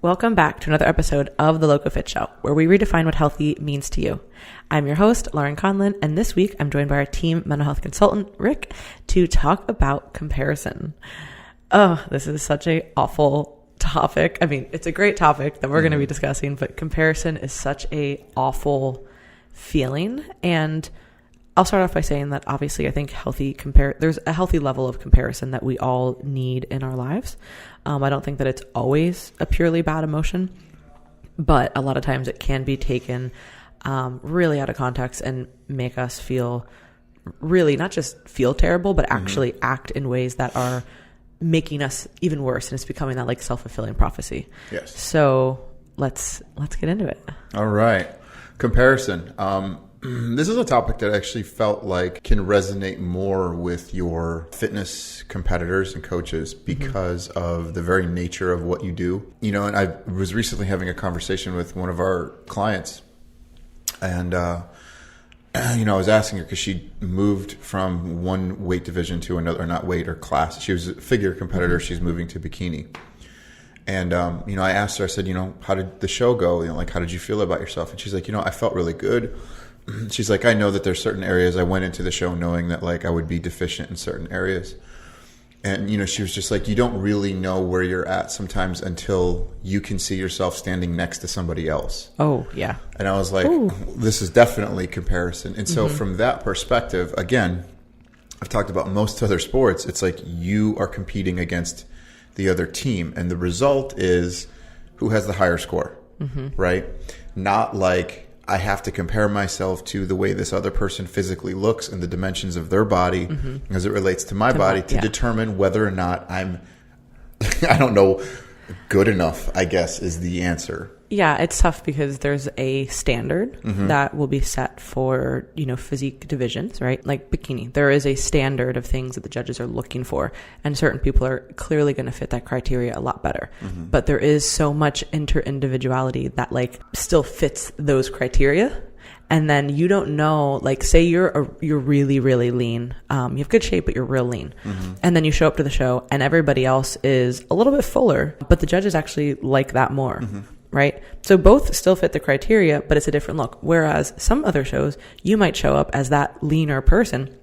Welcome back to another episode of The Loco Fit Show, where we redefine what healthy means to you. I'm your host, Lauren Conlon, and this week I'm joined by our team mental health consultant, Rick, to talk about comparison. Oh, this is such a awful topic. I mean, it's a great topic that we're going to be discussing, but comparison is such a awful feeling. And I'll start off by saying that obviously I think there's a healthy level of comparison that we all need in our lives. I don't think that it's always a purely bad emotion, but a lot of times it can be taken really out of context and make us feel really not just feel terrible, but actually act in ways that are making us even worse. And it's becoming that like self-fulfilling prophecy. Yes. So let's get into it. All right. Comparison. This is a topic that I actually felt like can resonate more with your fitness competitors and coaches because of the very nature of what you do. You know, and I was recently having a conversation with one of our clients, and I was asking her because she moved from one weight division to another, or not weight or class. She was a figure competitor. She's moving to bikini. And, I asked her, I said, how did the show go? How did you feel about yourself? And she's like, I felt really good. She's like, I know that there's certain areas I went into the show knowing that I would be deficient in certain areas. And, she was just like, you don't really know where you're at sometimes until you can see yourself standing next to somebody else. Oh, yeah. And I was like, This is definitely comparison. And so from that perspective, again, I've talked about most other sports. It's like you are competing against the other team. And the result is who has the higher score, right? Not like I have to compare myself to the way this other person physically looks and the dimensions of their body as it relates to my body to determine whether or not I'm, good enough, I guess, is the answer. Yeah, it's tough because there's a standard that will be set for, physique divisions, right? Like bikini. There is a standard of things that the judges are looking for, and certain people are clearly going to fit that criteria a lot better. But there is so much inter-individuality that still fits those criteria. And then you don't know, say you're really, really lean. You have good shape, but you're real lean. And then you show up to the show and everybody else is a little bit fuller, but the judges actually like that more. Right? So both still fit the criteria, but it's a different look. Whereas some other shows, you might show up as that leaner person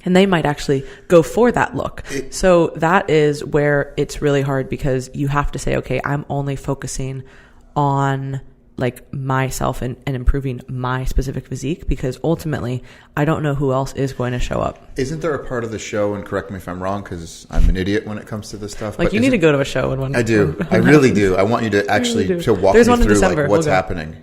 and they might actually go for that look. So that is where it's really hard because you have to say, okay, I'm only focusing on myself and improving my specific physique because ultimately I don't know who else is going to show up. Isn't there a part of the show, and correct me if I'm wrong because I'm an idiot when it comes to this stuff. You need to go to a show. I do. I really do. I want you to actually to walk me through what's happening.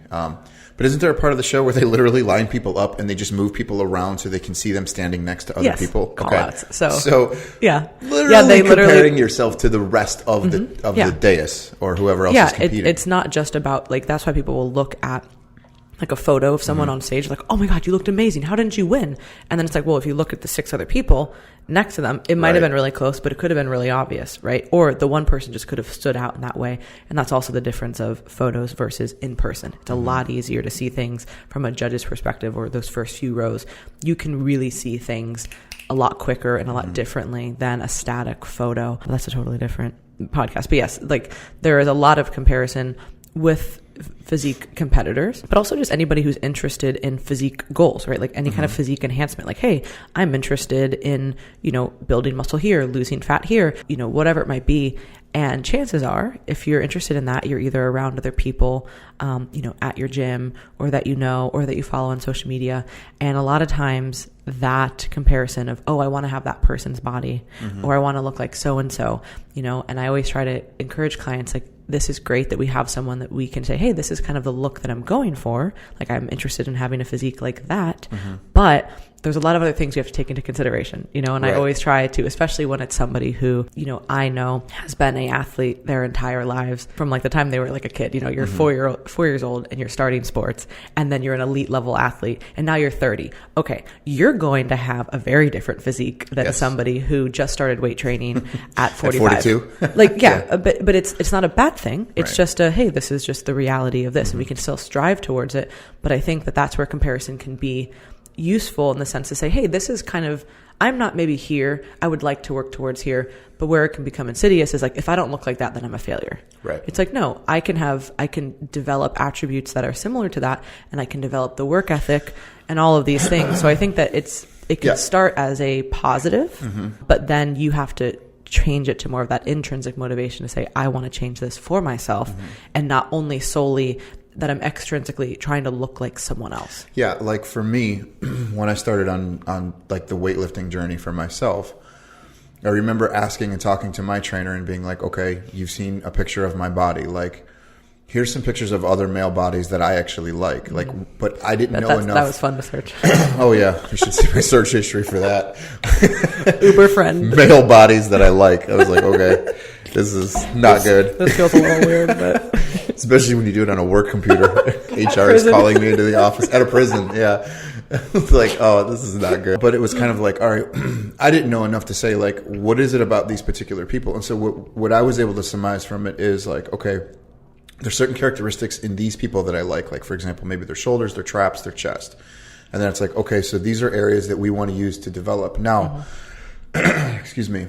But isn't there a part of the show where they literally line people up and they just move people around so they can see them standing next to other people? Call-outs. So yeah, literally comparing yourself to the rest of the dais or whoever else is competing. It's not just about that's why people will look at a photo of someone on stage, oh my God, you looked amazing. How didn't you win? And then it's well, if you look at the 6 other people next to them, it might have been really close, but it could have been really obvious, right? Or the one person just could have stood out in that way. And that's also the difference of photos versus in person. It's a lot easier to see things from a judge's perspective or those first few rows. You can really see things a lot quicker and a lot differently than a static photo. Well, that's a totally different podcast. But yes, there is a lot of comparison with physique competitors, but also just anybody who's interested in physique goals, right? Any kind of physique enhancement, hey, I'm interested in, building muscle here, losing fat here, whatever it might be. And chances are, if you're interested in that, you're either around other people, at your gym or that or that you follow on social media. And a lot of times that comparison of, I want to have that person's body or I want to look like so-and-so, and I always try to encourage clients, this is great that we have someone that we can say, hey, this is kind of the look that I'm going for. I'm interested in having a physique like that. But there's a lot of other things you have to take into consideration, and I always try to, especially when it's somebody who, I know has been an athlete their entire lives from the time they were a kid, you're 4 years old and you're starting sports and then you're an elite level athlete and now you're 30. Okay. You're going to have a very different physique than somebody who just started weight training at 45. At 42. But it's not a bad thing. It's just hey, this is just the reality of this and we can still strive towards it. But I think that that's where comparison can be, useful in the sense to say, hey, this is kind of, I'm not maybe here, I would like to work towards here, but where it can become insidious is like, if I don't look like that, then I'm a failure. Right. It's like, no, I can develop attributes that are similar to that, and I can develop the work ethic and all of these things. So I think that it can start as a positive, but then you have to change it to more of that intrinsic motivation to say, I want to change this for myself, and not only solely that I'm extrinsically trying to look like someone else. Yeah, like for me, when I started on like the weightlifting journey for myself, I remember asking and talking to my trainer and being like, okay, you've seen a picture of my body. Like, here's some pictures of other male bodies that I actually like. Like, but I didn't know enough. That was fun to search. Oh yeah, you should see my search history for that. Uber friend. Male bodies that I like. I was like, okay, this is not good. This feels a little weird, but especially when you do it on a work computer. HR is calling me into the office at a prison. Yeah. It's like, oh, this is not good. But it was kind of like, all right, I didn't know enough to say, like, what is it about these particular people? And so what I was able to surmise from it is like, okay, there's certain characteristics in these people that I like. Like, for example, maybe their shoulders, their traps, their chest. And then it's like, okay, so these are areas that we want to use to develop. Now, excuse me.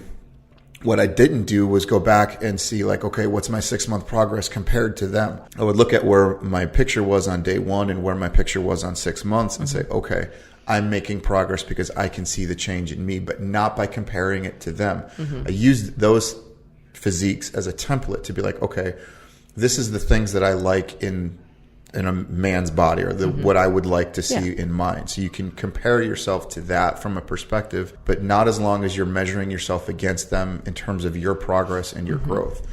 What I didn't do was go back and see like, okay, what's my 6-month progress compared to them? I would look at where my picture was on day 1 and where my picture was on 6 months and say, okay, I'm making progress because I can see the change in me, but not by comparing it to them. I used those physiques as a template to be like, okay, this is the things that I like in a man's body, or what I would like to see in mine. So you can compare yourself to that from a perspective, but not as long as you're measuring yourself against them in terms of your progress and your growth.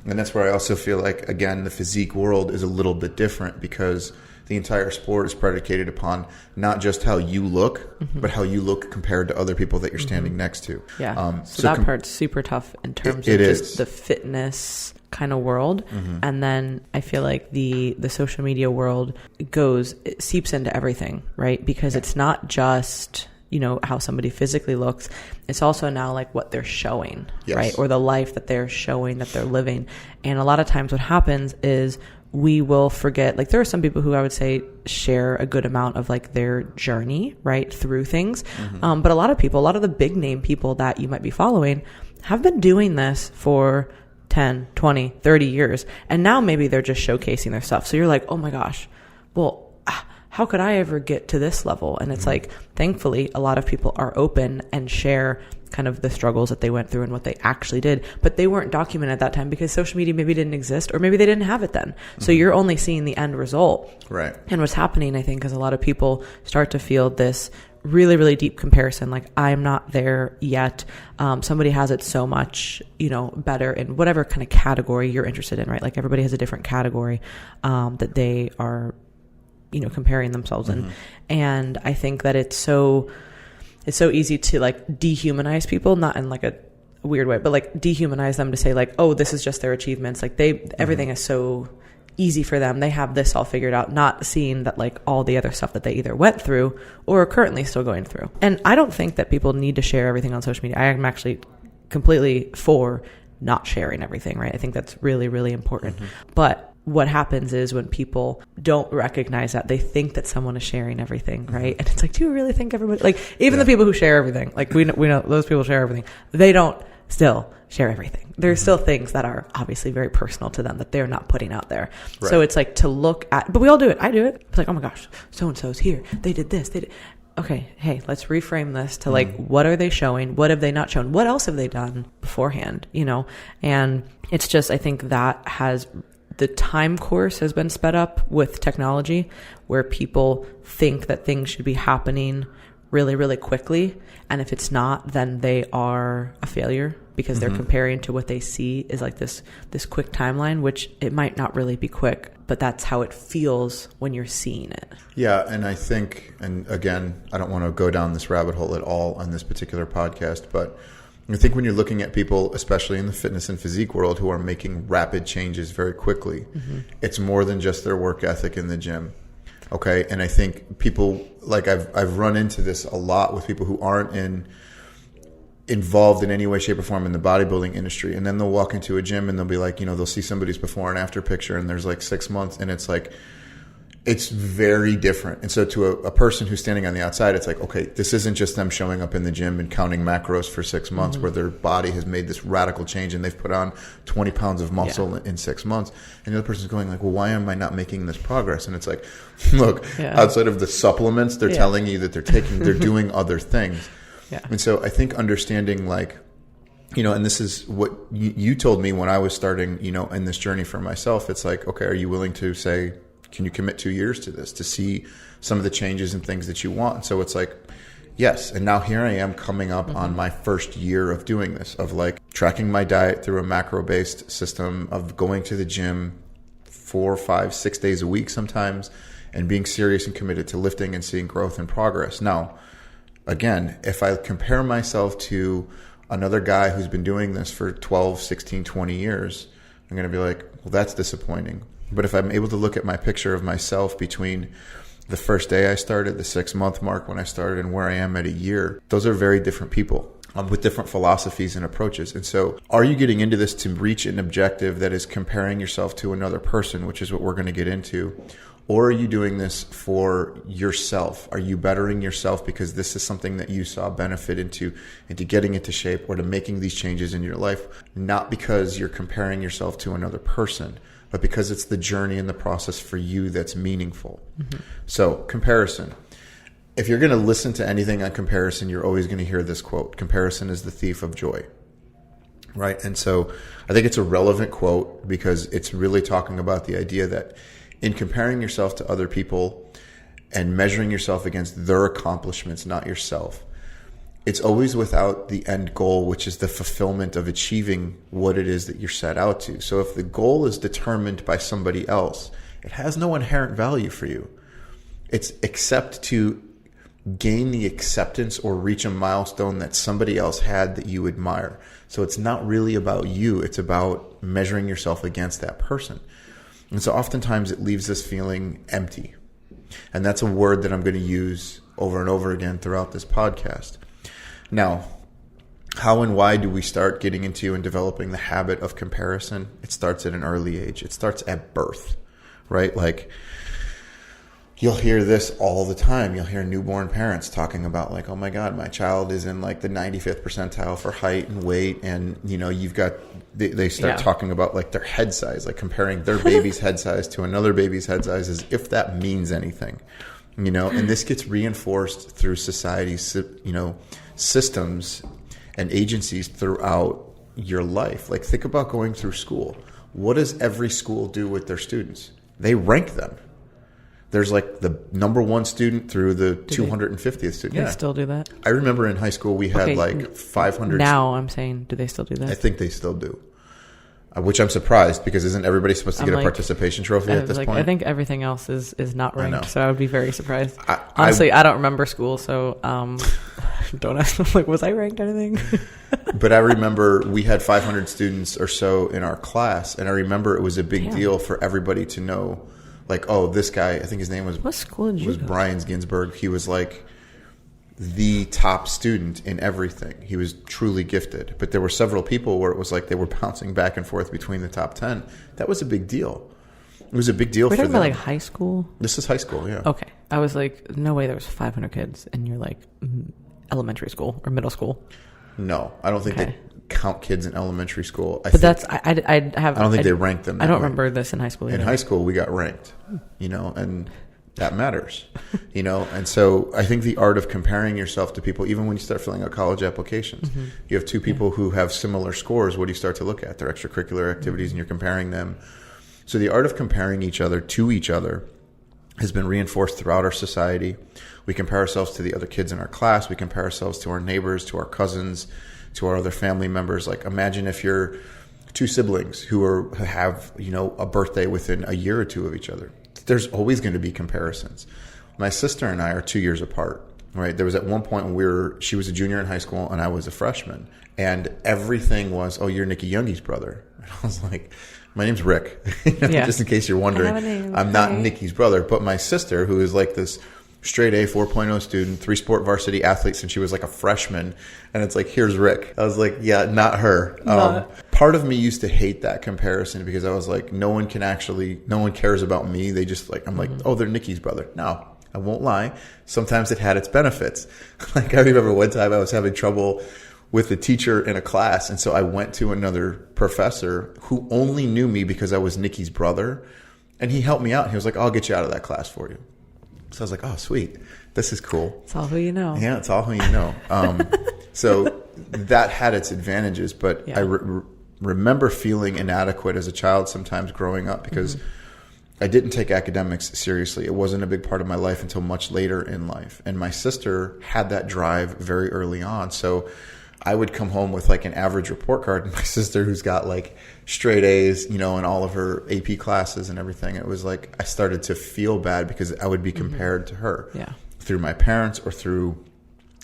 And that's where I also feel like, again, the physique world is a little bit different, because the entire sport is predicated upon not just how you look, but how you look compared to other people that you're standing next to. Yeah. So that part's super tough in terms of just the fitness kind of world. And then I feel like the social media world it seeps into everything, right? Because it's not just, you know, how somebody physically looks. It's also now like what they're showing, right? Or the life that they're showing, that they're living. And a lot of times what happens is we will forget, like there are some people who I would say share a good amount of like their journey, right, through things. But a lot of the big name people that you might be following have been doing this for 10, 20, 30 years. And now maybe they're just showcasing their stuff. So you're like, oh my gosh, well, how could I ever get to this level? And it's like, thankfully, a lot of people are open and share kind of the struggles that they went through and what they actually did, but they weren't documented at that time because social media maybe didn't exist, or maybe they didn't have it then. So you're only seeing the end result. Right. And what's happening, I think, is a lot of people start to feel this really, really deep comparison. Like, I'm not there yet. Somebody has it so much, you know, better in whatever kind of category you're interested in, right? Like everybody has a different category, that they are, you know, comparing themselves in. And I think that it's so easy to like dehumanize people, not in like a weird way, but like dehumanize them to say like, oh, this is just their achievements. Like everything is so easy for them. They have this all figured out, not seeing that like all the other stuff that they either went through or are currently still going through. And I don't think that people need to share everything on social media. I am actually completely for not sharing everything, right? I think that's really, really important. But what happens is when people don't recognize that, they think that someone is sharing everything, right? And it's like, do you really think everybody, like even the people who share everything, like we know those people share everything, they don't still share everything. There's still things that are obviously very personal to them that they're not putting out there. Right. So it's like to look at, but we all do it. I do it. It's like, oh my gosh, so-and-so's here. They did this. They did. Okay, hey, let's reframe this to like, what are they showing? What have they not shown? What else have they done beforehand? You know? And it's just, I think that the time course has been sped up with technology, where people think that things should be happening really, really quickly. And if it's not, then they are a failure, because they're comparing to what they see is like this quick timeline, which it might not really be quick, but that's how it feels when you're seeing it. Yeah. And I think, and again, I don't want to go down this rabbit hole at all on this particular podcast, but I think when you're looking at people, especially in the fitness and physique world, who are making rapid changes very quickly, it's more than just their work ethic in the gym. Okay. And I think people, like I've run into this a lot with people who aren't involved in any way, shape, or form in the bodybuilding industry. And then they'll walk into a gym and they'll be like, you know, they'll see somebody's before and after picture and there's like 6 months and it's like, It's very different. And so to a person who's standing on the outside, it's like, okay, this isn't just them showing up in the gym and counting macros for 6 months where their body has made this radical change and they've put on 20 pounds of muscle in 6 months. And the other person's going like, well, why am I not making this progress? And it's like, look, outside of the supplements they're telling you that they're taking, they're doing other things. Yeah. And so I think understanding like, and this is what you told me when I was starting, in this journey for myself. It's like, okay, are you willing to say, can you commit 2 years to this to see some of the changes and things that you want? And so it's like, yes. And now here I am coming up on my first year of doing this, of like tracking my diet through a macro-based system, of going to the gym 4, 5, 6 days a week sometimes, and being serious and committed to lifting and seeing growth and progress. Now, again, if I compare myself to another guy who's been doing this for 12, 16, 20 years, I'm going to be like, well, that's disappointing. But if I'm able to look at my picture of myself between the first day I started, the 6-month mark when I started, and where I am at a year, those are very different people with different philosophies and approaches. And so are you getting into this to reach an objective that is comparing yourself to another person, which is what we're going to get into? Or are you doing this for yourself? Are you bettering yourself because this is something that you saw benefit into getting into shape or to making these changes in your life? Not because you're comparing yourself to another person, but because it's the journey and the process for you that's meaningful. So comparison. If you're going to listen to anything on comparison, you're always going to hear this quote: comparison is the thief of joy. Right? And so I think it's a relevant quote because it's really talking about the idea that in comparing yourself to other people and measuring yourself against their accomplishments, not yourself, it's always without the end goal, which is the fulfillment of achieving what it is that you're set out to. So if the goal is determined by somebody else, it has no inherent value for you. It's except to gain the acceptance or reach a milestone that somebody else had that you admire. So it's not really about you. It's about measuring yourself against that person. And so oftentimes it leaves us feeling empty. And that's a word that I'm going to use over and over again throughout this podcast. Now, how and why do we start getting into and developing the habit of comparison? It starts at an early age. It starts at birth, right? Like, you'll hear this all the time. You'll hear newborn parents talking about like, oh my God, my child is in like the 95th percentile for height and weight. And, you've got, they start talking about like their head size, like comparing their baby's head size to another baby's head size as if that means anything, and this gets reinforced through society's, systems and agencies throughout your life. Like think about going through school. What does every school do with their students? They rank them. There's like the number one student through the 250th student. They still do that? I remember in high school we had like 500. Now I'm saying, do they still do that? I think they still do. Which I'm surprised because isn't everybody supposed to get a participation trophy at this point? I think everything else is not ranked, so I would be very surprised. Honestly, I don't remember school, so don't ask. Like, was I ranked anything? But I remember we had 500 students or so in our class, and I remember it was a big deal for everybody to know, like, oh, this guy, I think his name was what school did you was go? Brian Ginsberg. He was like the top student in everything. He was truly gifted. But there were several people where it was like they were bouncing back and forth between the top 10. That was a big deal. It was a big deal for them. We're talking about like high school? This is high school, yeah. Okay. I was like, no way there was 500 kids and you're like elementary school or middle school. No, I don't think they count kids in elementary school. I don't think they rank them. I don't remember this in high school either. In high school, we got ranked, and that matters, And so I think the art of comparing yourself to people, even when you start filling out college applications, you have two people who have similar scores. What do you start to look at? Their extracurricular activities, and you're comparing them. So the art of comparing each other to each other has been reinforced throughout our society. We compare ourselves to the other kids in our class. We compare ourselves to our neighbors, to our cousins, to our other family members. Like imagine if you're two siblings who have a birthday within a year or two of each other. There's always going to be comparisons. My sister and I are 2 years apart, right? There was at one point when she was a junior in high school and I was a freshman, and everything was, oh, you're Nikki Youngie's brother. And I was like, my name's Rick. Just in case you're wondering, I'm not Nikki's brother, but my sister, who is like this straight A, 4.0 student, 3-sport varsity athlete since she was like a freshman. And it's like, here's Rick. I was like, yeah, not her. Part of me used to hate that comparison because I was like, no one cares about me. They just like, I'm like, oh, they're Nikki's brother. No, I won't lie. Sometimes it had its benefits. Like I remember one time I was having trouble with a teacher in a class. And so I went to another professor who only knew me because I was Nikki's brother. And he helped me out. He was like, I'll get you out of that class for you. So I was like, oh, sweet. This is cool. It's all who you know. Yeah, it's all who you know. So that had its advantages. But I remember feeling inadequate as a child sometimes growing up because I didn't take academics seriously. It wasn't a big part of my life until much later in life. And my sister had that drive very early on. So I would come home with like an average report card, and my sister, who's got like straight A's, you know, in all of her AP classes and everything, it was like I started to feel bad because I would be compared to her through my parents or through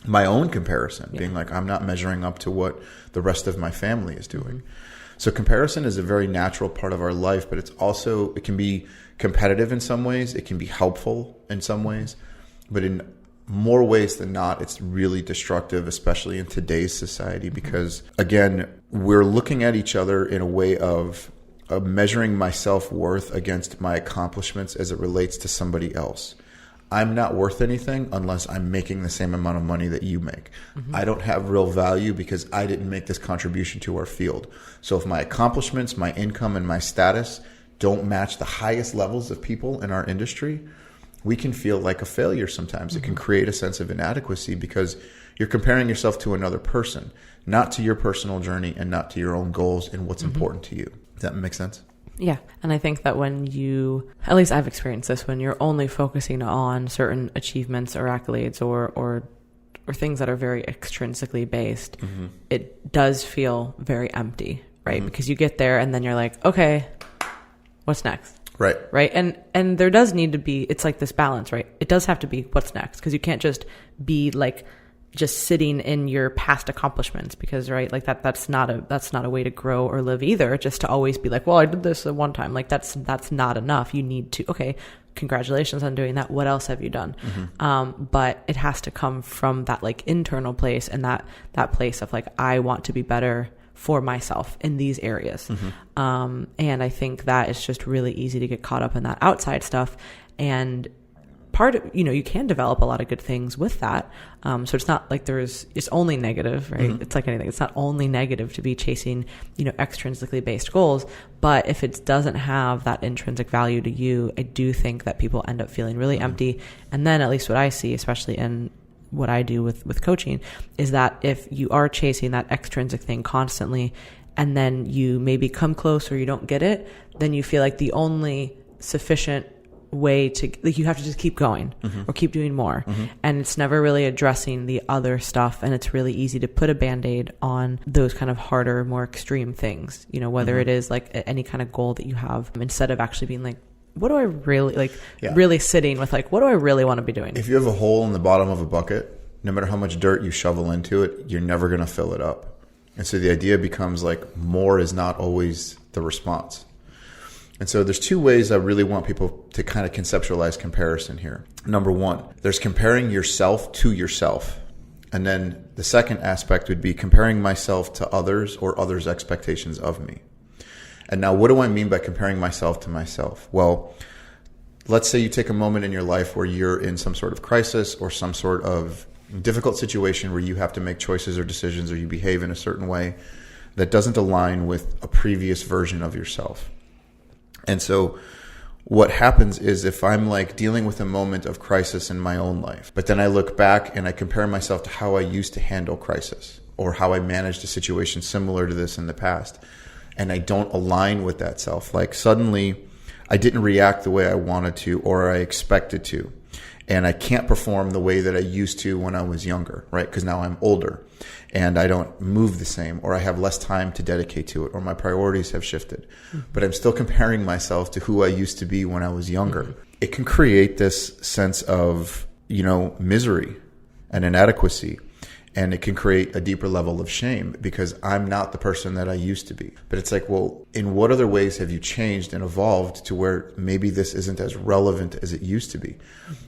my own comparison, being like, I'm not measuring up to what the rest of my family is doing. So comparison is a very natural part of our life, but it can be competitive in some ways. It can be helpful in some ways, but in more ways than not, it's really destructive, especially in today's society, because again, we're looking at each other in a way of measuring my self-worth against my accomplishments as it relates to somebody else. I'm not worth anything unless I'm making the same amount of money that you make. I don't have real value because I didn't make this contribution to our field. So if my accomplishments, my income, and my status don't match the highest levels of people in our industry, we can feel like a failure sometimes. It can create a sense of inadequacy because you're comparing yourself to another person, not to your personal journey and not to your own goals and what's important to you. Does that make sense? Yeah. And I think that when at least I've experienced this, when you're only focusing on certain achievements or accolades or things that are very extrinsically based, it does feel very empty, right? Because you get there and then you're like, okay, what's next? Right. And there does need to be, it's like this balance, right? It does have to be what's next, because you can't just be like just sitting in your past accomplishments, because right, like that's not a way to grow or live either. Just to always be like, well, I did this at one time. Like that's not enough. You need to, okay, congratulations on doing that. What else have you done? But it has to come from that like internal place, and that place of like, I want to be better for myself in these areas. And I think that it's just really easy to get caught up in that outside stuff. And part of, you can develop a lot of good things with that. So it's not like it's only negative, right? It's like anything. It's not only negative to be chasing, extrinsically based goals, but if it doesn't have that intrinsic value to you, I do think that people end up feeling really empty. And then at least what I see, especially in what I do with coaching, is that if you are chasing that extrinsic thing constantly and then you maybe come close or you don't get it, then you feel like the only sufficient way to, like, you have to just keep going or keep doing more. And it's never really addressing the other stuff. And it's really easy to put a Band-Aid on those kind of harder, more extreme things, whether it is like any kind of goal that you have, instead of actually being like, what do I really like, really sitting with like, what do I really want to be doing? If you have a hole in the bottom of a bucket, no matter how much dirt you shovel into it, you're never going to fill it up. And so the idea becomes like more is not always the response. And so there's two ways I really want people to kind of conceptualize comparison here. Number one, there's comparing yourself to yourself. And then the second aspect would be comparing myself to others or others' expectations of me. And now what do I mean by comparing myself to myself? Well, let's say you take a moment in your life where you're in some sort of crisis or some sort of difficult situation where you have to make choices or decisions, or you behave in a certain way that doesn't align with a previous version of yourself. And so what happens is, if I'm like dealing with a moment of crisis in my own life, but then I look back and I compare myself to how I used to handle crisis or how I managed a situation similar to this in the past, and I don't align with that self, like suddenly I didn't react the way I wanted to or I expected to. And I can't perform the way that I used to when I was younger, right? Because now I'm older and I don't move the same, or I have less time to dedicate to it, or my priorities have shifted. But I'm still comparing myself to who I used to be when I was younger. It can create this sense of, misery and inadequacy. And it can create a deeper level of shame because I'm not the person that I used to be. But it's like, well, in what other ways have you changed and evolved to where maybe this isn't as relevant as it used to be?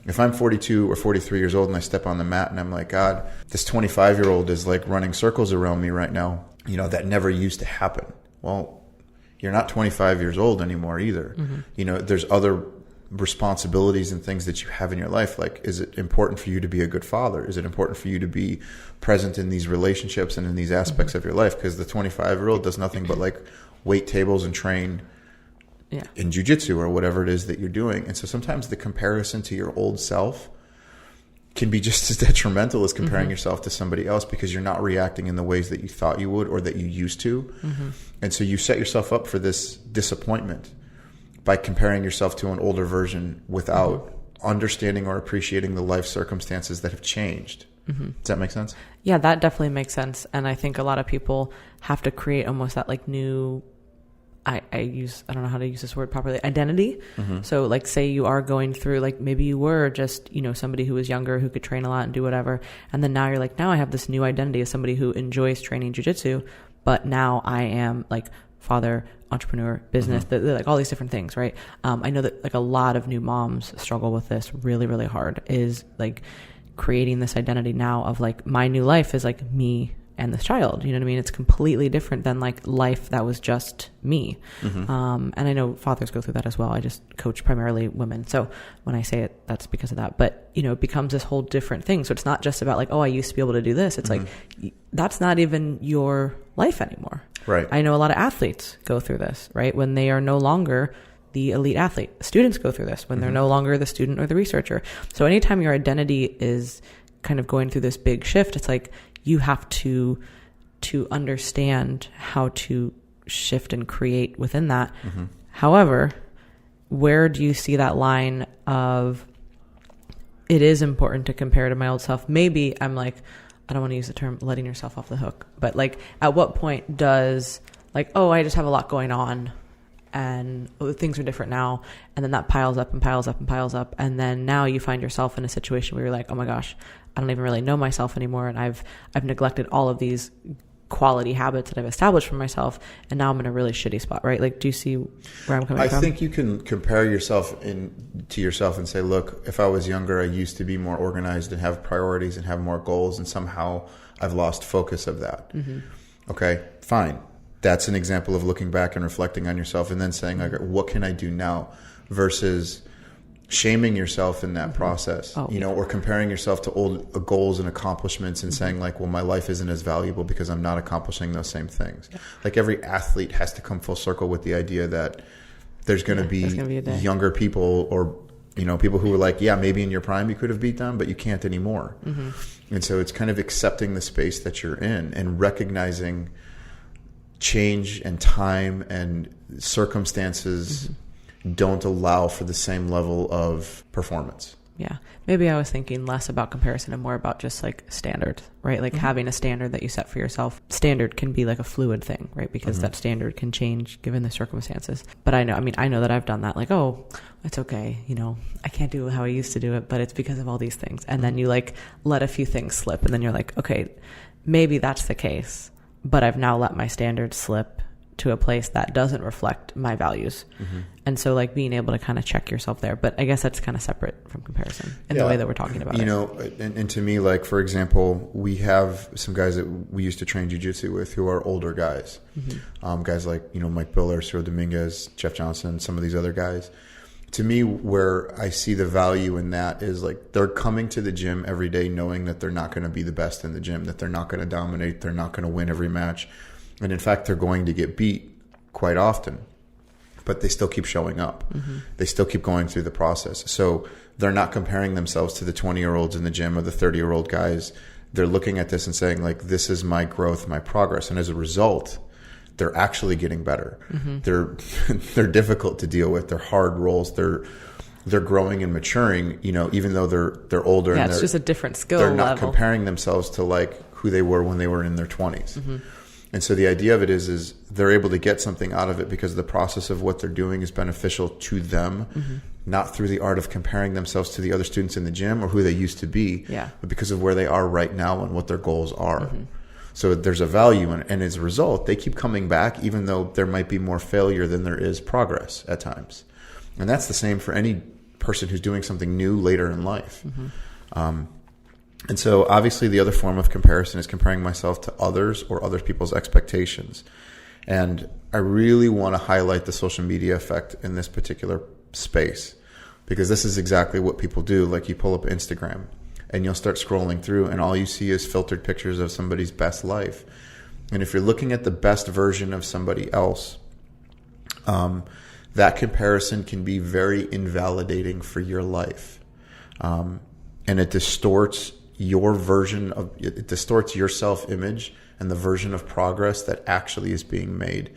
If I'm 42 or 43 years old and I step on the mat and I'm like, God, this 25-year-old is like running circles around me right now, you know, that never used to happen. Well, you're not 25 years old anymore either. You know, there's other responsibilities and things that you have in your life. Like, is it important for you to be a good father? Is it important for you to be present in these relationships and in these aspects of your life? Because the 25-year-old does nothing but like wait tables and train in jiu-jitsu or whatever it is that you're doing. And so sometimes the comparison to your old self can be just as detrimental as comparing yourself to somebody else because you're not reacting in the ways that you thought you would or that you used to. And so you set yourself up for this disappointment by comparing yourself to an older version without understanding or appreciating the life circumstances that have changed. Does that make sense? Yeah, that definitely makes sense. And I think a lot of people have to create almost that like new, I don't know how to use this word properly, identity. So like say you are going through, like maybe you were just, you know, somebody who was younger who could train a lot and do whatever. And then now you're like, now I have this new identity as somebody who enjoys training jiu-jitsu, but now I am like father, entrepreneur, business, like all these different things, right? I know that like a lot of new moms struggle with this really, really hard, is like creating this identity now of like my new life is like me and this child, you know what I mean? It's completely different than like life that was just me. And I know fathers go through that as well. I just coach primarily women. So when I say it, that's because of that. But, you know, it becomes this whole different thing. So it's not just about like, oh, I used to be able to do this. It's like, that's not even your life anymore. Right. I know a lot of athletes go through this, right? When they are no longer the elite athlete. Students go through this when they're no longer the student or the researcher. So anytime your identity is kind of going through this big shift, it's like you have to understand how to shift and create within that. However, where do you see that line of it is important to compare to my old self? Maybe I'm like, I don't want to use the term letting yourself off the hook, but like at what point does like, oh, I just have a lot going on and things are different now. And then that piles up and piles up and piles up. And then now you find yourself in a situation where you're like, oh my gosh, I don't even really know myself anymore. And I've neglected all of these quality habits that I've established for myself. And now I'm in a really shitty spot, right? Like, do you see where I'm coming from? I think you can compare yourself to yourself and say, look, if I was younger, I used to be more organized and have priorities and have more goals. And somehow I've lost focus of that. Okay, fine. That's an example of looking back and reflecting on yourself and then saying, like, what can I do now, versus shaming yourself in that process, you know, or comparing yourself to old goals and accomplishments and saying like, well, my life isn't as valuable because I'm not accomplishing those same things. Like every athlete has to come full circle with the idea that there's going to be younger people or, you know, people who are like, yeah, maybe in your prime you could have beat them, but you can't anymore. And so it's kind of accepting the space that you're in and recognizing change and time and circumstances don't allow for the same level of performance. Yeah. Maybe I was thinking less about comparison and more about just like standard, right? Like having a standard that you set for yourself. Standard can be like a fluid thing, right? Because that standard can change given the circumstances. But I know that I've done that. Like, oh, it's okay. You know, I can't do how I used to do it, but it's because of all these things. And then you like let a few things slip and then you're like, okay, maybe that's the case, but I've now let my standards slip to a place that doesn't reflect my values. And so like being able to kind of check yourself there, but I guess that's kind of separate from comparison in the way that we're talking about you know, and to me, like, for example, we have some guys that we used to train jiu-jitsu with who are older guys, guys like, you know, Mike Biller, Cyril Dominguez, Jeff Johnson, some of these other guys. To me, where I see the value in that is like they're coming to the gym every day knowing that they're not going to be the best in the gym, that they're not going to dominate, they're not going to win every match. And in fact, they're going to get beat quite often, but they still keep showing up. They still keep going through the process. So they're not comparing themselves to the 20-year-olds in the gym or the 30-year-old guys. They're looking at this and saying, like, this is my growth, my progress. And as a result, they're actually getting better. They're difficult to deal with. They're hard roles. They're growing and maturing, you know, even though they're older. Yeah, and it's just a different skill level. They're not level. comparing themselves to like who they were when they were in their 20s. And so the idea of it is they're able to get something out of it because the process of what they're doing is beneficial to them not through the art of comparing themselves to the other students in the gym or who they used to be, but because of where they are right now and what their goals are. So there's a value in it. And as a result, they keep coming back, even though there might be more failure than there is progress at times. And that's the same for any person who's doing something new later in life. And so obviously the other form of comparison is comparing myself to others or other people's expectations. And I really want to highlight the social media effect in this particular space, because this is exactly what people do. Like, you pull up Instagram and you'll start scrolling through and all you see is filtered pictures of somebody's best life. And if you're looking at the best version of somebody else, that comparison can be very invalidating for your life. And it distorts your it distorts your self-image and the version of progress that actually is being made.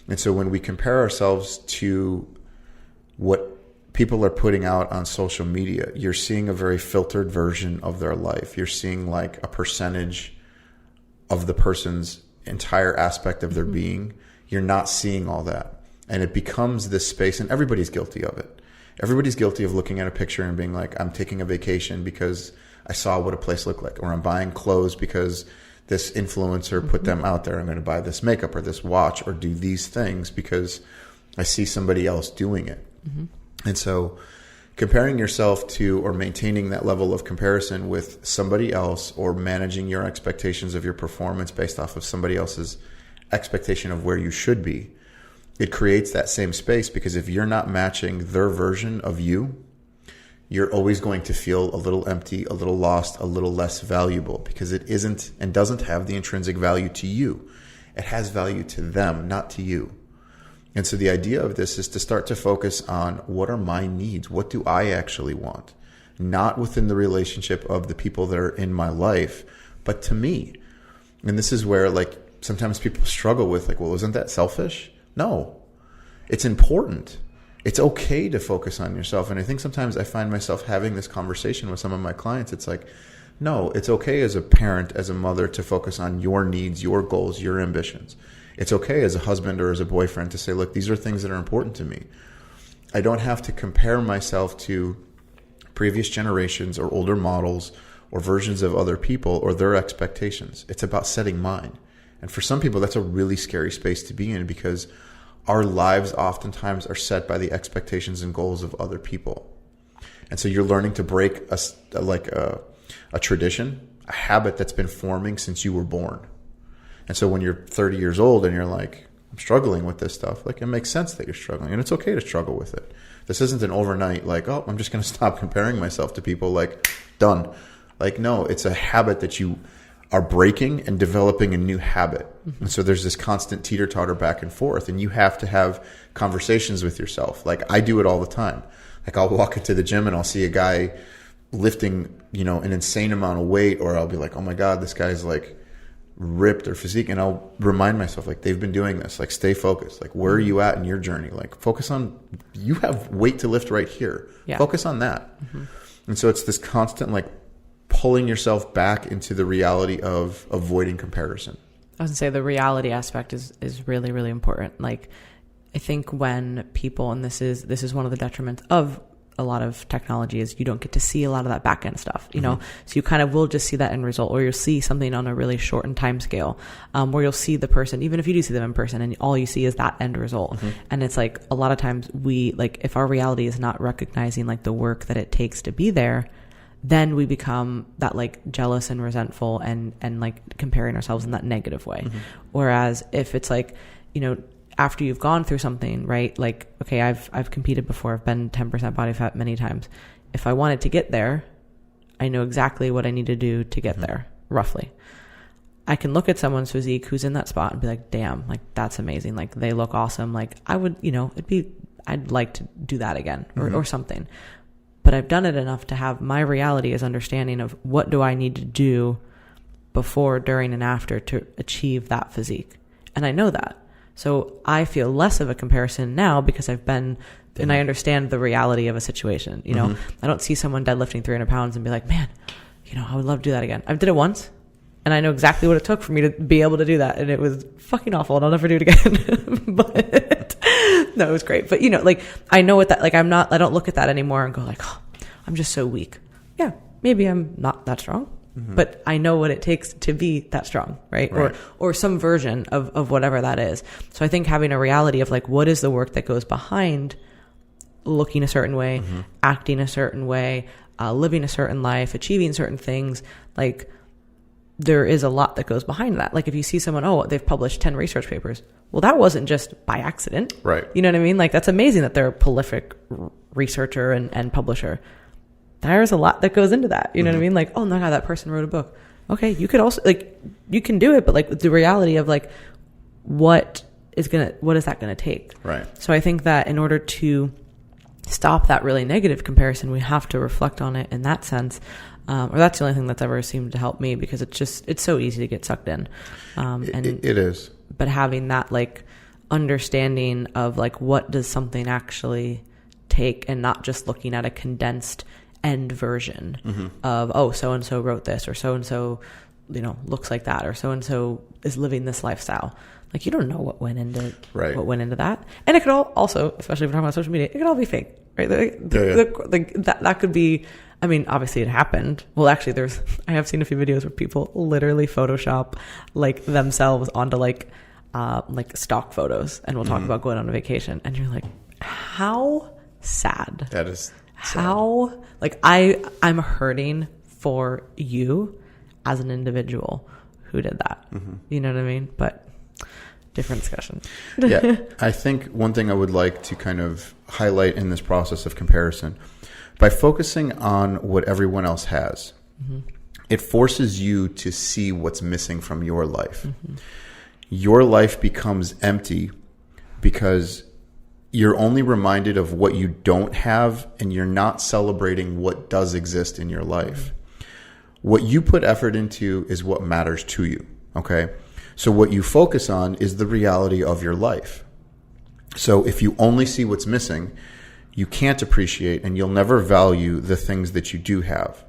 And so when we compare ourselves to what people are putting out on social media, you're seeing a very filtered version of their life. You're seeing like a percentage of the person's entire aspect of their being. You're not seeing all that. And it becomes this space, and everybody's guilty of it. Everybody's guilty of looking at a picture and being like, I'm taking a vacation because I saw what a place looked like, or I'm buying clothes because this influencer put them out there. I'm going to buy this makeup or this watch or do these things because I see somebody else doing it. And so comparing yourself to, or maintaining that level of comparison with somebody else, or managing your expectations of your performance based off of somebody else's expectation of where you should be, it creates that same space, because if you're not matching their version of you, you're always going to feel a little empty, a little lost, a little less valuable, because it isn't and doesn't have the intrinsic value to you. It has value to them, not to you. And so the idea of this is to start to focus on, what are my needs? What do I actually want? Not within the relationship of the people that are in my life, but to me. And this is where, like, sometimes people struggle with, like, well, isn't that selfish? No, it's important. It's okay to focus on yourself. And I think sometimes I find myself having this conversation with some of my clients. It's like, no, it's okay as a parent, as a mother, to focus on your needs, your goals, your ambitions. It's okay as a husband or as a boyfriend to say, look, these are things that are important to me. I don't have to compare myself to previous generations or older models or versions of other people or their expectations. It's about setting mine. And for some people, that's a really scary space to be in, because our lives oftentimes are set by the expectations and goals of other people. And so you're learning to break a tradition, a habit that's been forming since you were born. And so when you're 30 years old and you're like, I'm struggling with this stuff, like, it makes sense that you're struggling, and it's okay to struggle with it. This isn't an overnight, like, oh, I'm just going to stop comparing myself to people, like, done. Like, no, it's a habit that you are breaking and developing a new habit. And so there's this constant teeter-totter back and forth, and you have to have conversations with yourself. Like, I do it all the time. Like, I'll walk into the gym and I'll see a guy lifting, an insane amount of weight, or I'll be like, oh my God, this guy's like ripped or physique. And I'll remind myself, like, they've been doing this, like, stay focused. Like, where are you at in your journey? Like, focus on, you have weight to lift right here. Yeah. Focus on that. And so it's this constant, like, pulling yourself back into the reality of avoiding comparison. I was gonna say the reality aspect is really, really important. Like, I think when people, and this is one of the detriments of a lot of technology, is you don't get to see a lot of that back end stuff, you know? So you kind of will just see that end result, or you'll see something on a really shortened time scale, where you'll see the person, even if you do see them in person, and all you see is that end result. And it's like, a lot of times if our reality is not recognizing like the work that it takes to be there, then we become that like jealous and resentful and like comparing ourselves in that negative way. Whereas if it's like, after you've gone through something, right? Like, okay, I've competed before. I've been 10% body fat many times. If I wanted to get there, I know exactly what I need to do to get there, roughly. I can look at someone's physique who's in that spot and be like, damn, like, that's amazing. Like, they look awesome. Like, I would, I'd like to do that again or something. But I've done it enough to have my reality as understanding of what do I need to do before, during, and after to achieve that physique. And I know that. So I feel less of a comparison now because I've been, and I understand the reality of a situation. I don't see someone deadlifting 300 pounds and be like, man, I would love to do that again. I did it once, and I know exactly what it took for me to be able to do that. And it was fucking awful, and I'll never do it again. But No, it was great. But like I know what that, like I don't look at that anymore and go like, oh, I'm just so weak. Yeah, maybe I'm not that strong, but I know what it takes to be that strong, right? Or some version of whatever that is. So I think having a reality of like, what is the work that goes behind looking a certain way, acting a certain way, living a certain life, achieving certain things, like there is a lot that goes behind that. Like if you see someone, oh, they've published 10 research papers. Well, that wasn't just by accident. Right. You know what I mean? Like that's amazing that they're a prolific researcher and publisher. There's a lot that goes into that. You know what I mean? Like, oh my God, that person wrote a book. Okay. You could also like, you can do it, but like the reality of like, what is that going to take? Right. So I think that in order to stop that really negative comparison, we have to reflect on it in that sense. Or that's the only thing that's ever seemed to help me, because it's so easy to get sucked in. And it is. But having that like understanding of like, what does something actually take, and not just looking at a condensed end version of, oh, so-and-so wrote this, or so-and-so, looks like that, or so-and-so is living this lifestyle. Like you don't know what went into that. And it could all also, especially if we're talking about social media, it could all be fake, right? That could be, I mean, obviously it happened. Well, actually I have seen a few videos where people literally Photoshop like themselves onto like stock photos, and we'll talk about going on a vacation, and you're like, how sad. That is sad. How, like I'm hurting for you as an individual who did that. You know what I mean? But different discussion. Yeah. I think one thing I would like to kind of highlight in this process of comparison, by focusing on what everyone else has, it forces you to see what's missing from your life. Your life becomes empty because you're only reminded of what you don't have, and you're not celebrating what does exist in your life. What you put effort into is what matters to you. Okay. So what you focus on is the reality of your life. So if you only see what's missing, you can't appreciate, and you'll never value the things that you do have.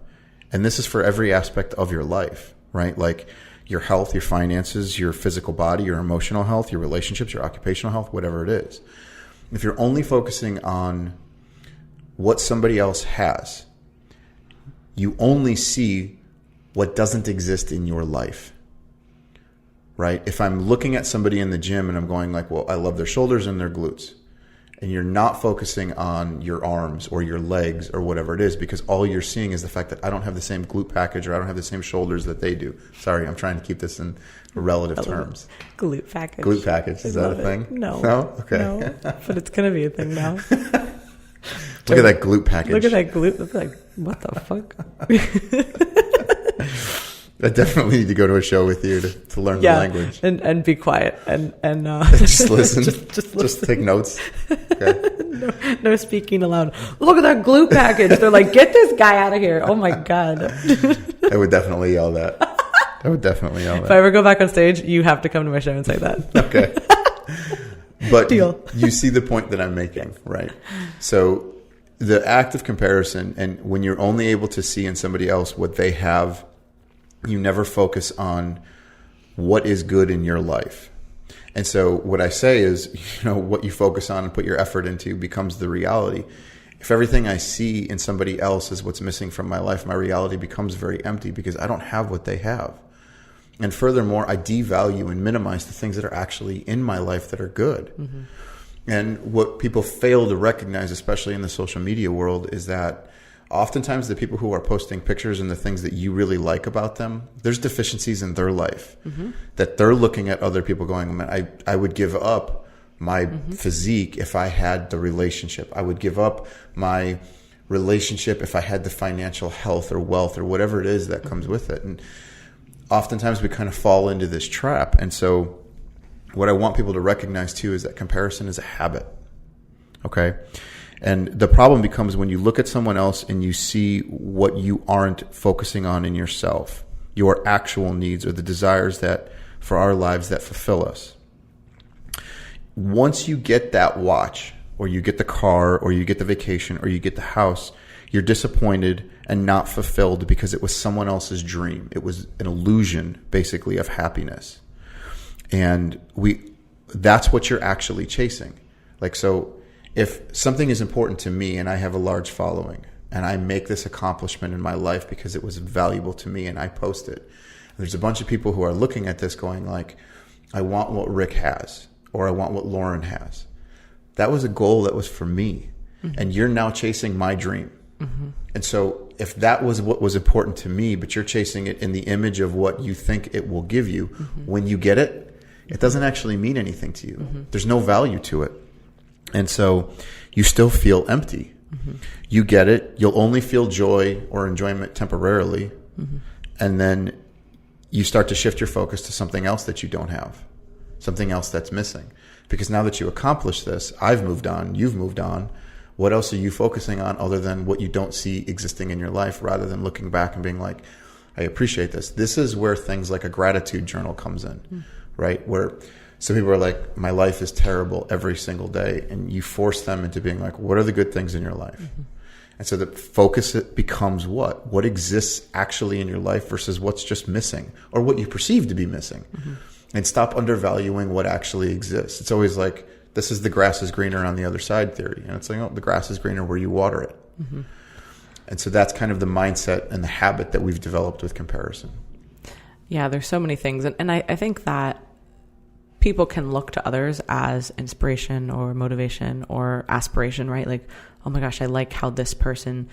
And this is for every aspect of your life, right? Like your health, your finances, your physical body, your emotional health, your relationships, your occupational health, whatever it is. If you're only focusing on what somebody else has, you only see what doesn't exist in your life, right? If I'm looking at somebody in the gym and I'm going like, well, I love their shoulders and their glutes, and you're not focusing on your arms or your legs or whatever it is, because all you're seeing is the fact that I don't have the same glute package, or I don't have the same shoulders that they do. Sorry, I'm trying to keep this in relative terms. Glute package. Glute package. Is that a thing? No. No? Okay. No, but it's going to be a thing now. Look at that glute package. Look at that glute. It's like, what the fuck? I definitely need to go to a show with you to learn the language. And be quiet and just listen. Just take notes. Okay. No speaking aloud. Look at that glute package. They're like, get this guy out of here. Oh my God. I would definitely yell that. If I ever go back on stage, you have to come to my show and say that. Okay. But Deal. You see the point that I'm making, right? So the act of comparison, and when you're only able to see in somebody else what they have, you never focus on what is good in your life. And so what I say is, what you focus on and put your effort into becomes the reality. If everything I see in somebody else is what's missing from my life, my reality becomes very empty because I don't have what they have. And furthermore, I devalue and minimize the things that are actually in my life that are good. And what people fail to recognize, especially in the social media world, is that oftentimes the people who are posting pictures and the things that you really like about them, there's deficiencies in their life that they're looking at other people going, man, I would give up my physique if I had the relationship. I would give up my relationship if I had the financial health or wealth or whatever it is that comes with it. And oftentimes we kind of fall into this trap. And so what I want people to recognize too is that comparison is a habit. Okay. And the problem becomes when you look at someone else and you see what you aren't focusing on in yourself, your actual needs or the desires that for our lives that fulfill us. Once you get that watch, or you get the car, or you get the vacation, or you get the house, you're disappointed and not fulfilled because it was someone else's dream. It was an illusion, basically, of happiness. And that's what you're actually chasing. Like, so if something is important to me and I have a large following and I make this accomplishment in my life because it was valuable to me and I post it, there's a bunch of people who are looking at this going like, I want what Rick has, or I want what Lauren has. That was a goal that was for me. And you're now chasing my dream. And so if that was what was important to me, but you're chasing it in the image of what you think it will give you, when you get it, it doesn't actually mean anything to you. There's no value to it. And so you still feel empty. You get it. You'll only feel joy or enjoyment temporarily. And then you start to shift your focus to something else that you don't have, something else that's missing. Because now that you accomplished this, I've moved on, you've moved on. What else are you focusing on other than what you don't see existing in your life, rather than looking back and being like, I appreciate this. This is where things like a gratitude journal comes in, right? Where some people are like, my life is terrible every single day. And you force them into being like, what are the good things in your life? And so the focus it becomes what? What exists actually in your life versus what's just missing or what you perceive to be missing. And stop undervaluing what actually exists. It's always like, this is the grass is greener on the other side theory. And it's like, oh, the grass is greener where you water it. And so that's kind of the mindset and the habit that we've developed with comparison. Yeah, there's so many things. And I think that people can look to others as inspiration or motivation or aspiration, right? Like, oh my gosh, I like how this person,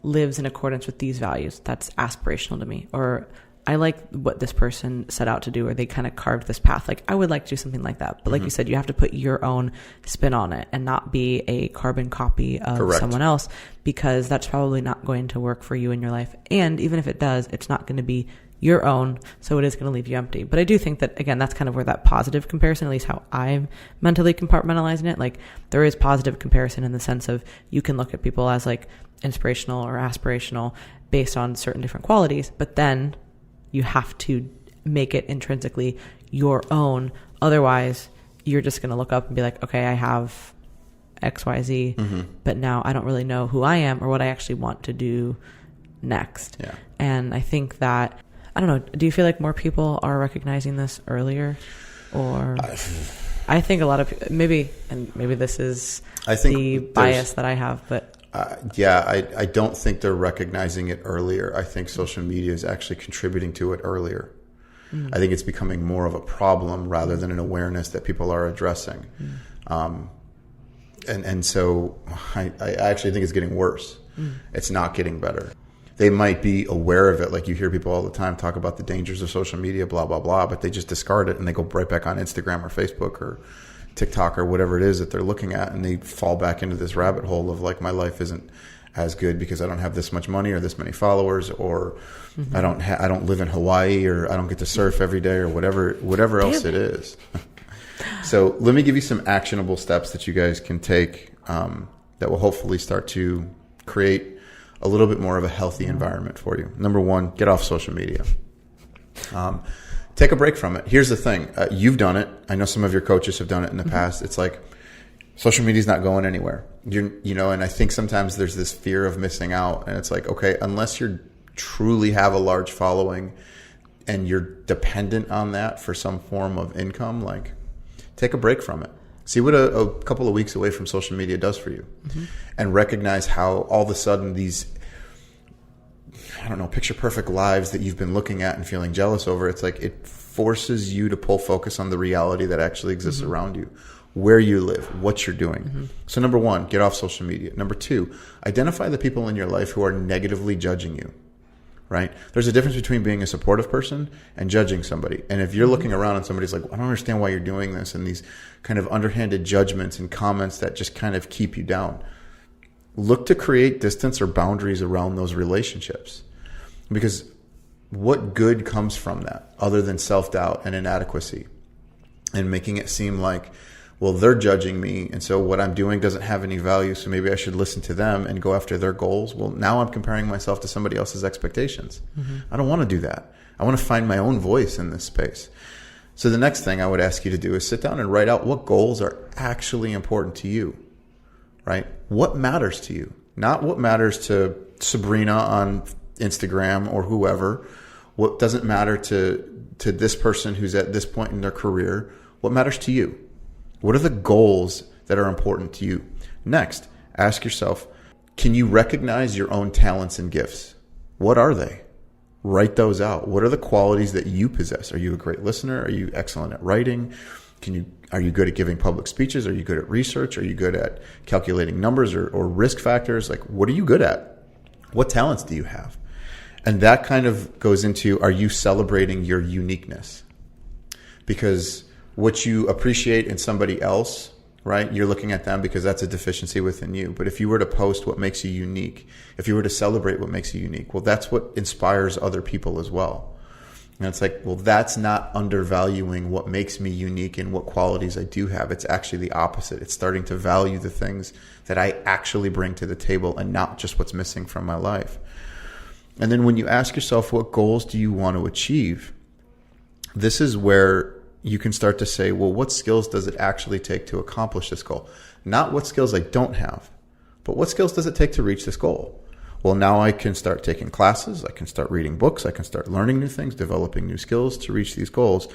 lives in accordance with these values. That's aspirational to me. Or I like what this person set out to do, or they kind of carved this path. Like, I would like to do something like that. But like you said, you have to put your own spin on it and not be a carbon copy of someone else, because that's probably not going to work for you in your life. And even if it does, it's not going to be your own. So it is going to leave you empty. But I do think that, again, that's kind of where that positive comparison, at least how I'm mentally compartmentalizing it. Like, there is positive comparison in the sense of you can look at people as like inspirational or aspirational based on certain different qualities, but then you have to make it intrinsically your own. Otherwise, you're just going to look up and be like, okay, I have X, Y, Z, but now I don't really know who I am or what I actually want to do next. Yeah. And I think that, I don't know, do you feel like more people are recognizing this earlier? Or I think a lot of, maybe this is the bias that I have, but I don't think they're recognizing it earlier. I think social media is actually contributing to it earlier. I think it's becoming more of a problem rather than an awareness that people are addressing. And so I actually think it's getting worse. It's not getting better. They might be aware of it. Like, you hear people all the time talk about the dangers of social media, blah, blah, blah, but they just discard it and they go right back on Instagram or Facebook or TikTok or whatever it is that they're looking at, and they fall back into this rabbit hole of like, my life isn't as good because I don't have this much money or this many followers, or I don't live in Hawaii, or I don't get to surf every day, or whatever else it is. So let me give you some actionable steps that you guys can take that will hopefully start to create a little bit more of a healthy environment for you. Number one, get off social media. Take a break from it. Here's the thing. You've done it. I know some of your coaches have done it in the past. It's like, social media is not going anywhere. And I think sometimes there's this fear of missing out. And it's like, okay, unless you truly have a large following and you're dependent on that for some form of income, like, take a break from it. See what a couple of weeks away from social media does for you. And recognize how all of a sudden these, picture perfect lives that you've been looking at and feeling jealous over, it's like it forces you to pull focus on the reality that actually exists around you, where you live, what you're doing. So number one, get off social media. Number two, identify the people in your life who are negatively judging you, right? There's a difference between being a supportive person and judging somebody. And if you're looking around and somebody's like, I don't understand why you're doing this, and these kind of underhanded judgments and comments that just kind of keep you down, look to create distance or boundaries around those relationships. Because what good comes from that other than self-doubt and inadequacy and making it seem like, well, they're judging me, and so what I'm doing doesn't have any value, so maybe I should listen to them and go after their goals. Well, now I'm comparing myself to somebody else's expectations. I don't want to do that. I want to find my own voice in this space. So the next thing I would ask you to do is sit down and write out what goals are actually important to you, right? What matters to you? Not what matters to Sabrina on Instagram or whoever. What doesn't matter to this person who's at this point in their career. What matters to you? What are the goals that are important to you. Next, ask yourself, can you recognize your own talents and gifts? What are they? Write those out. What are the qualities that you possess? Are you a great listener? Are you excellent at writing? Are you good at giving public speeches? Are you good at research? Are you good at calculating numbers or risk factors? Like, what are you good at? What talents do you have? And that kind of goes into, are you celebrating your uniqueness? Because what you appreciate in somebody else, right? You're looking at them because that's a deficiency within you. But if you were to post what makes you unique, if you were to celebrate what makes you unique, well, that's what inspires other people as well. And it's like, well, that's not undervaluing what makes me unique and what qualities I do have. It's actually the opposite. It's starting to value the things that I actually bring to the table and not just what's missing from my life. And then when you ask yourself, what goals do you want to achieve? This is where you can start to say, well, what skills does it actually take to accomplish this goal? Not what skills I don't have, but what skills does it take to reach this goal? Well, now I can start taking classes. I can start reading books. I can start learning new things, developing new skills to reach these goals.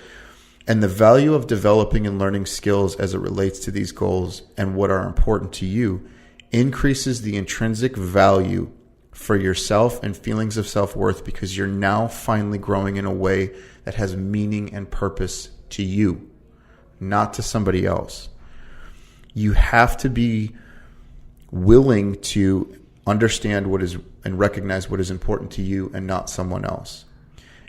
And the value of developing and learning skills as it relates to these goals and what are important to you increases the intrinsic value for yourself and feelings of self-worth, because you're now finally growing in a way that has meaning and purpose to you, not to somebody else. You have to be willing to understand what is and recognize what is important to you and not someone else.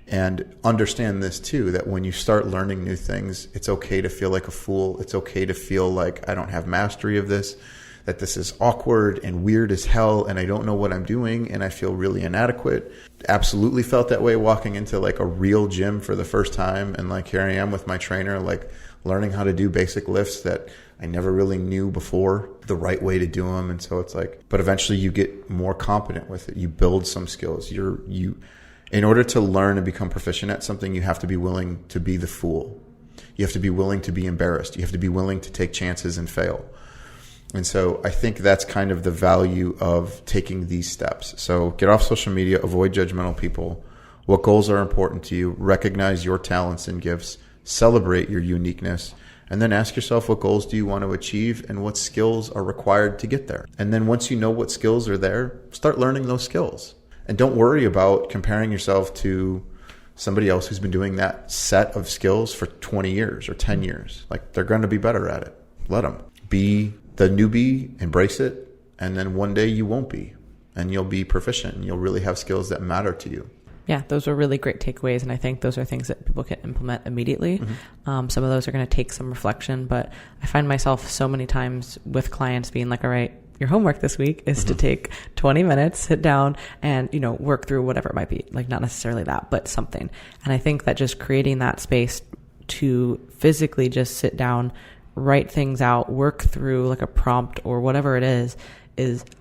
And understand this too, that when you start learning new things, it's okay to feel like a fool. It's okay to feel like I don't have mastery of this, that this is awkward and weird as hell and I don't know what I'm doing and I feel really inadequate. Absolutely felt that way walking into like a real gym for the first time, and like here I am with my trainer, like learning how to do basic lifts that I never really knew before the right way to do them. And so it's like, but eventually you get more competent with it. You build some skills. In order to learn and become proficient at something, you have to be willing to be the fool. You have to be willing to be embarrassed. You have to be willing to take chances and fail. And so I think that's kind of the value of taking these steps. So get off social media, avoid judgmental people. What goals are important to you? Recognize your talents and gifts. Celebrate your uniqueness. And then ask yourself, what goals do you want to achieve and what skills are required to get there? And then once you know what skills are there, start learning those skills. And don't worry about comparing yourself to somebody else who's been doing that set of skills for 20 years or 10 years. Like, they're going to be better at it. Let them. Be the newbie, embrace it, and then one day you won't be. And you'll be proficient and you'll really have skills that matter to you. Yeah, those are really great takeaways, and I think those are things that people can implement immediately. Mm-hmm. Some of those are going to take some reflection, but I find myself so many times with clients being like, all right, your homework this week is to take 20 minutes, sit down and, work through whatever it might be. Like, not necessarily that, but something. And I think that just creating that space to physically just sit down, write things out, work through like a prompt or whatever it is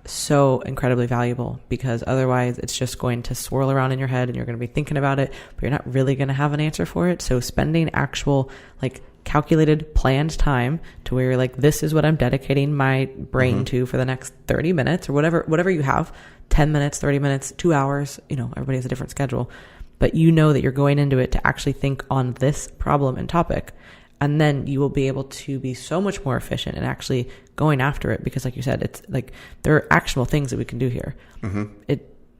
so incredibly valuable, because otherwise it's just going to swirl around in your head and you're going to be thinking about it, but you're not really going to have an answer for it. So spending actual like calculated, planned time to where you're like, this is what I'm dedicating my brain to for the next 30 minutes or whatever you have, 10 minutes, 30 minutes, 2 hours, everybody has a different schedule, but that you're going into it to actually think on this problem and topic. And then you will be able to be so much more efficient in actually going after it, because like you said, it's like there are actionable things that we can do here. Mm-hmm.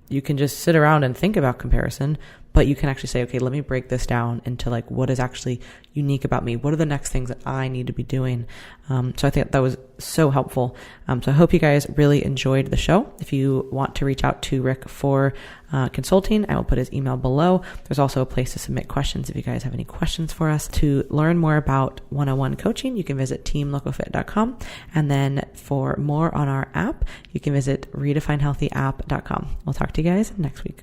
You can just sit around and think about comparison, but you can actually say, okay, let me break this down into like what is actually unique about me. What are the next things that I need to be doing? So I think that was so helpful. So I hope you guys really enjoyed the show. If you want to reach out to Rick for consulting, I will put his email below. There's also a place to submit questions if you guys have any questions for us. To learn more about one-on-one coaching, you can visit teamlocofit.com. And then for more on our app, you can visit redefinehealthyapp.com. We'll talk to you guys next week.